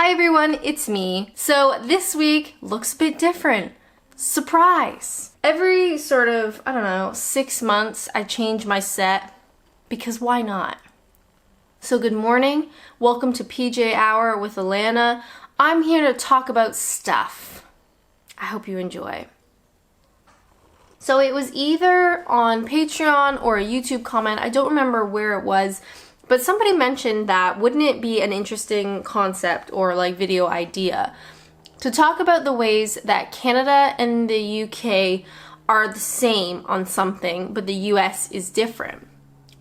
Hi everyone, it's me. So this week looks a bit different. Surprise! Every sort of, 6 months I change my set because why not? So good morning, welcome to PJ Hour with Alanna. I'm here to talk about stuff. I hope you enjoy. So it was either on Patreon or a YouTube comment, I don't remember where it was, but somebody mentioned that wouldn't it be an interesting concept or like video idea to talk about the ways that Canada and the UK are the same on something, but the US is different.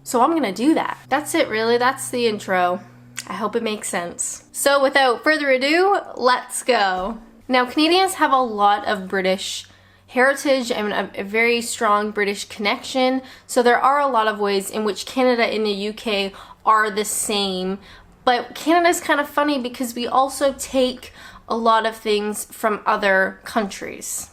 So I'm gonna do that. That's it really, that's the intro. I hope it makes sense. So without further ado, let's go. Now Canadians have a lot of British heritage and a very strong British connection, so there are a lot of ways in which Canada and the UK are the same, but Canada's kind of funny because we also take a lot of things from other countries.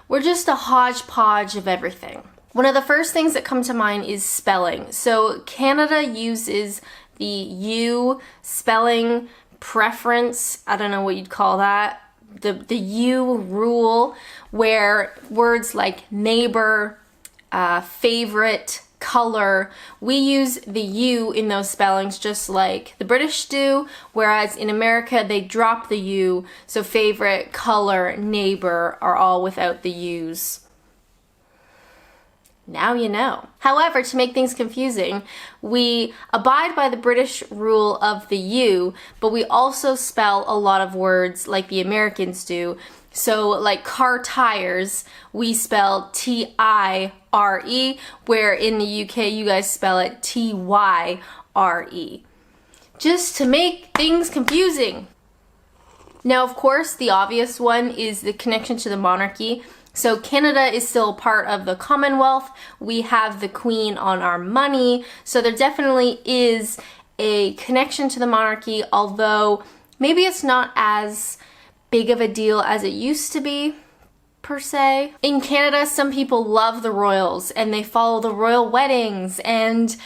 We're just a hodgepodge of everything. One of the first things that come to mind is spelling. So Canada uses the U spelling preference, I don't know what you'd call that, the U rule, where words like neighbor, favorite, color, we use the U in those spellings just like the British do, whereas in America they drop the U, so favorite, color, neighbor are all without the U's. Now you know. However, to make things confusing, we abide by the British rule of the U, but we also spell a lot of words like the Americans do. So like car tires, we spell T-I-R-E, where in the UK you guys spell it T-Y-R-E. Just to make things confusing. Now, of course, the obvious one is the connection to the monarchy. So Canada is still part of the Commonwealth. We have the Queen on our money. So there definitely is a connection to the monarchy, although maybe it's not as big of a deal as it used to be, per se. In Canada, some people love the royals and they follow the royal weddings, and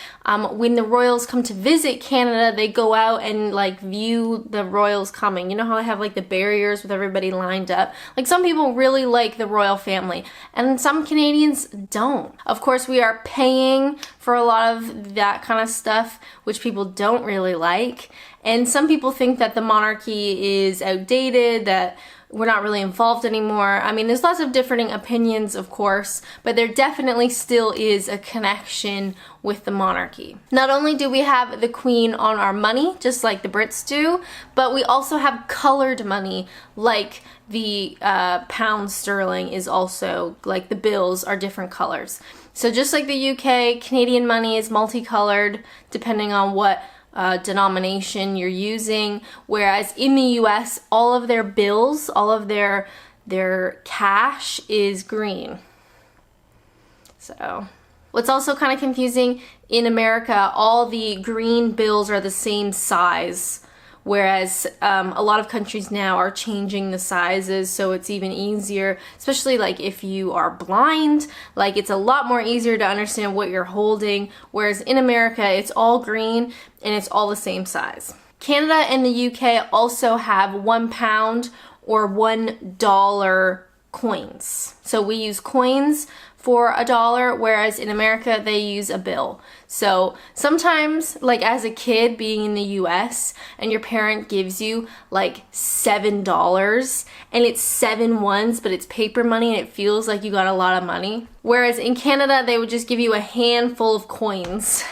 when the royals come to visit Canada, they go out and like view the royals coming. You know how they have like the barriers with everybody lined up? Like some people really like the royal family and some Canadians don't. Of course, we are paying for a lot of that kind of stuff, which people don't really like. And some people think that the monarchy is outdated, that we're not really involved anymore. I mean, there's lots of differing opinions, of course, but there definitely still is a connection with the monarchy. Not only do we have the Queen on our money, just like the Brits do, but we also have colored money, like the pound sterling is also, like the bills are different colors. So just like the UK, Canadian money is multicolored depending on what denomination you're using, whereas in the US, all of their bills, all of their cash is green. So what's also kind of confusing, in America, all the green bills are the same size, whereas a lot of countries now are changing the sizes, so it's even easier, especially like if you are blind, like it's a lot more easier to understand what you're holding, whereas in America it's all green and it's all the same size. Canada and the UK also have £1 or $1 coins. So we use coins for $1, whereas in America they use a bill. So sometimes, like as a kid being in the US and your parent gives you like $7 and it's 7 ones, but it's paper money and it feels like you got a lot of money. Whereas in Canada they would just give you a handful of coins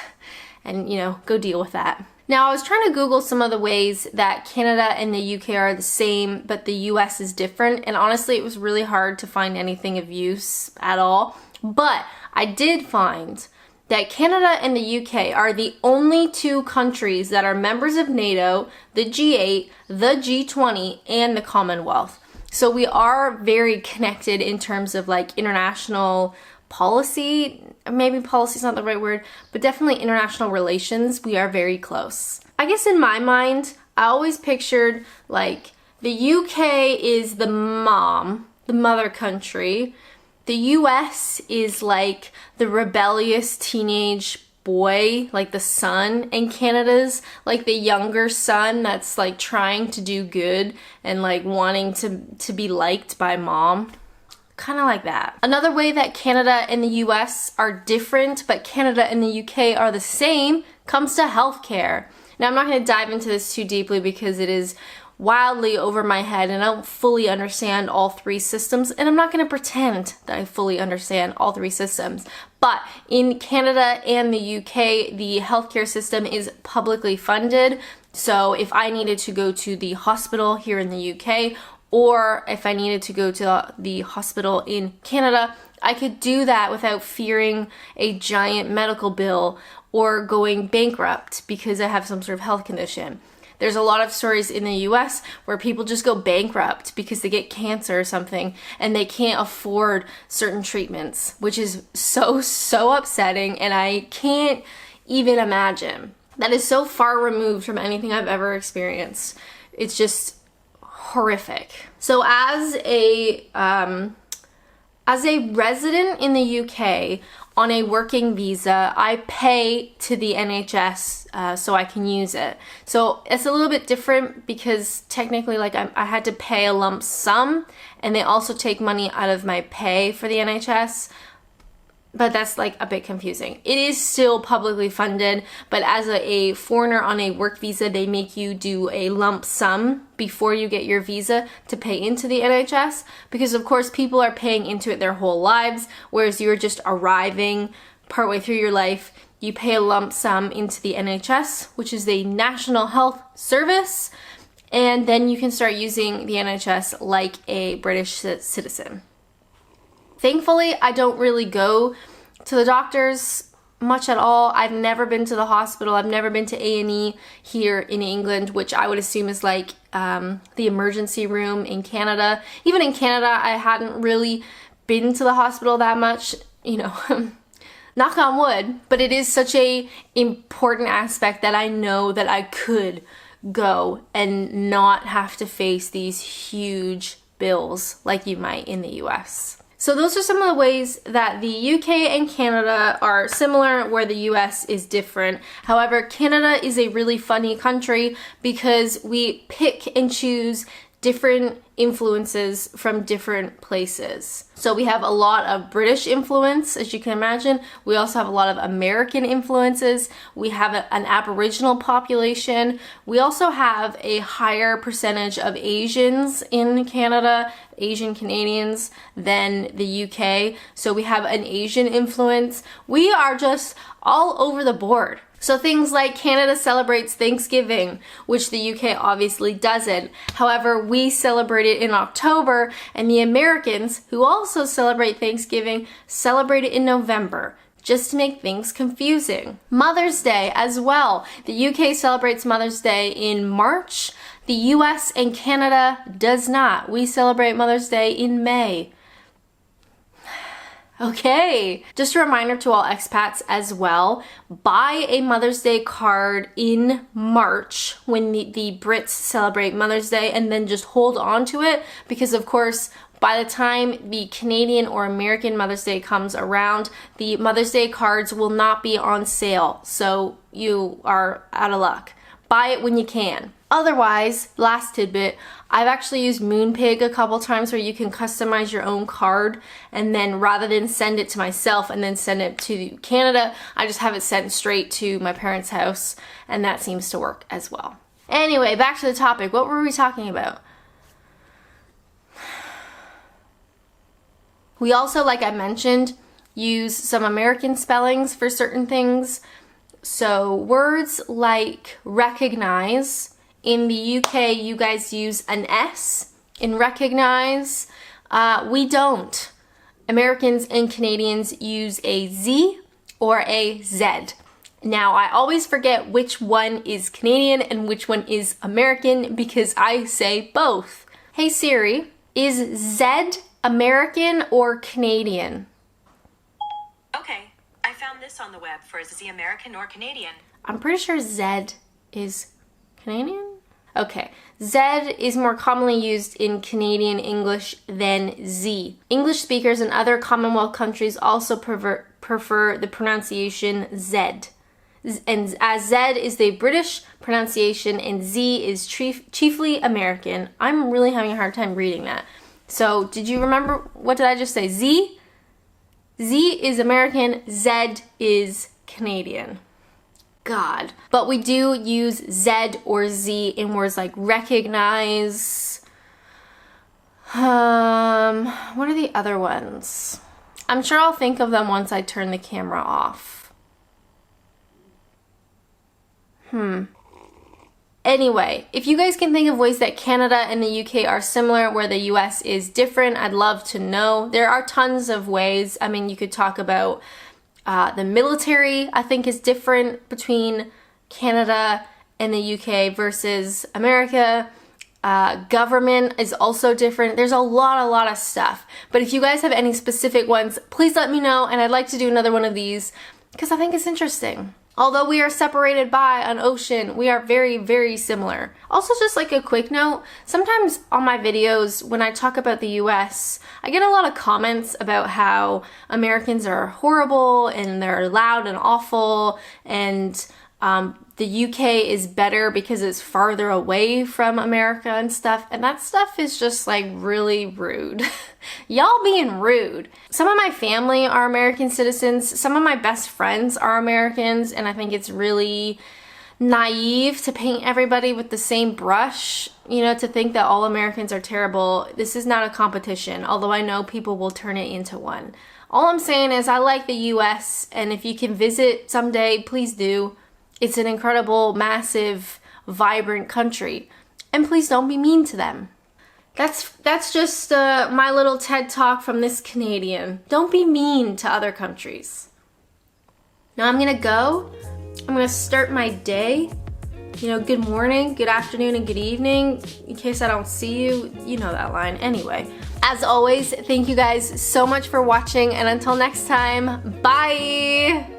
and, you know, go deal with that. Now, I was trying to Google some of the ways that Canada and the UK are the same, but the US is different, and honestly, it was really hard to find anything of use at all. But I did find that Canada and the UK are the only two countries that are members of NATO, the G8, the G20, and the Commonwealth. So we are very connected in terms of like international policy. Maybe policy is not the right word, but definitely international relations. We are very close. I guess in my mind, I always pictured like the UK is the mom, the mother country. The US is like the rebellious teenage boy, like the son, and Canada's like the younger son that's like trying to do good and like wanting to be liked by mom. Kind of like that. Another way that Canada and the US are different, but Canada and the UK are the same, comes to healthcare. Now, I'm not going to dive into this too deeply because it is wildly over my head and I don't fully understand all three systems, and I'm not going to pretend that I fully understand all three systems. But in Canada and the UK, the healthcare system is publicly funded. So if I needed to go to the hospital here in the UK, or if I needed to go to the hospital in Canada, I could do that without fearing a giant medical bill or going bankrupt because I have some sort of health condition. There's a lot of stories in the US where people just go bankrupt because they get cancer or something and they can't afford certain treatments, which is so upsetting, and I can't even imagine. That is so far removed from anything I've ever experienced. It's just horrific. So as a resident in the UK on a working visa, I pay to the NHS so I can use it. So it's a little bit different because technically, like, I had to pay a lump sum, and they also take money out of my pay for the NHS. But that's like a bit confusing. It is still publicly funded, but as a foreigner on a work visa, they make you do a lump sum before you get your visa to pay into the NHS, because of course people are paying into it their whole lives, whereas you're just arriving partway through your life. You pay a lump sum into the NHS, which is the National Health Service, and then you can start using the NHS like a British citizen. Thankfully, I don't really go to the doctors much at all. I've never been to the hospital. I've never been to A&E here in England, which I would assume is like the emergency room in Canada. Even in Canada, I hadn't really been to the hospital that much, you know, knock on wood, but it is such a important aspect that I know that I could go and not have to face these huge bills like you might in the US. So those are some of the ways that the UK and Canada are similar, where the US is different. However, Canada is a really funny country because we pick and choose different influences from different places. So we have a lot of British influence, as you can imagine. We also have a lot of American influences. We have an Aboriginal population. We also have a higher percentage of Asians in Canada, Asian Canadians, than the UK. So we have an Asian influence. We are just all over the board. So things like Canada celebrates Thanksgiving, which the UK obviously doesn't. However, we celebrate it in October, and the Americans, who also celebrate Thanksgiving, celebrate it in November, just to make things confusing. Mother's Day as well. The UK celebrates Mother's Day in March. The US and Canada does not. We celebrate Mother's Day in May. Okay, just a reminder to all expats as well, buy a Mother's Day card in March when the Brits celebrate Mother's Day, and then just hold on to it, because of course by the time the Canadian or American Mother's Day comes around, the Mother's Day cards will not be on sale, so you are out of luck. Buy it when you can. Otherwise, last tidbit, I've actually used Moonpig a couple times where you can customize your own card, and then rather than send it to myself and then send it to Canada, I just have it sent straight to my parents' house, and that seems to work as well. Anyway, back to the topic. What were we talking about? We also, like I mentioned, use some American spellings for certain things. So words like recognize, in the UK, you guys use an S in recognize. We don't. Americans and Canadians use a Z or a Z. Now, I always forget which one is Canadian and which one is American because I say both. Hey Siri, is Z American or Canadian? Okay, I found this on the web for is he American or Canadian? I'm pretty sure Z is Canadian? Okay, Z is more commonly used in Canadian English than Z. English speakers in other Commonwealth countries also prefer the pronunciation Z. and as Z is the British pronunciation and Z is chiefly American. I'm really having a hard time reading that. So did you remember, what did I just say? Z? Z is American, Z is Canadian. God. But we do use Z or Z in words like recognize. What are the other ones? I'm sure I'll think of them once I turn the camera off. Anyway, if you guys can think of ways that Canada and the UK are similar where the US is different, I'd love to know. There are tons of ways. I mean, you could talk about the military, I think, is different between Canada and the UK versus America. Government is also different. There's a lot of stuff. But if you guys have any specific ones, please let me know, and I'd like to do another one of these because I think it's interesting. Although we are separated by an ocean, we are very similar. Also, just like a quick note, sometimes on my videos when I talk about the US, I get a lot of comments about how Americans are horrible and they're loud and awful, and the UK is better because it's farther away from America and stuff, and that stuff is just like really rude. Y'all being rude. Some of my family are American citizens, some of my best friends are Americans, and I think it's really naive to paint everybody with the same brush, you know, to think that all Americans are terrible. This is not a competition, although I know people will turn it into one. All I'm saying is I like the US, and if you can visit someday, please do. It's an incredible, massive, vibrant country. And please don't be mean to them. That's just my little TED Talk from this Canadian. Don't be mean to other countries. Now I'm gonna go. I'm gonna start my day. You know, good morning, good afternoon, and good evening. In case I don't see you, you know that line. Anyway, as always, thank you guys so much for watching, and until next time, bye!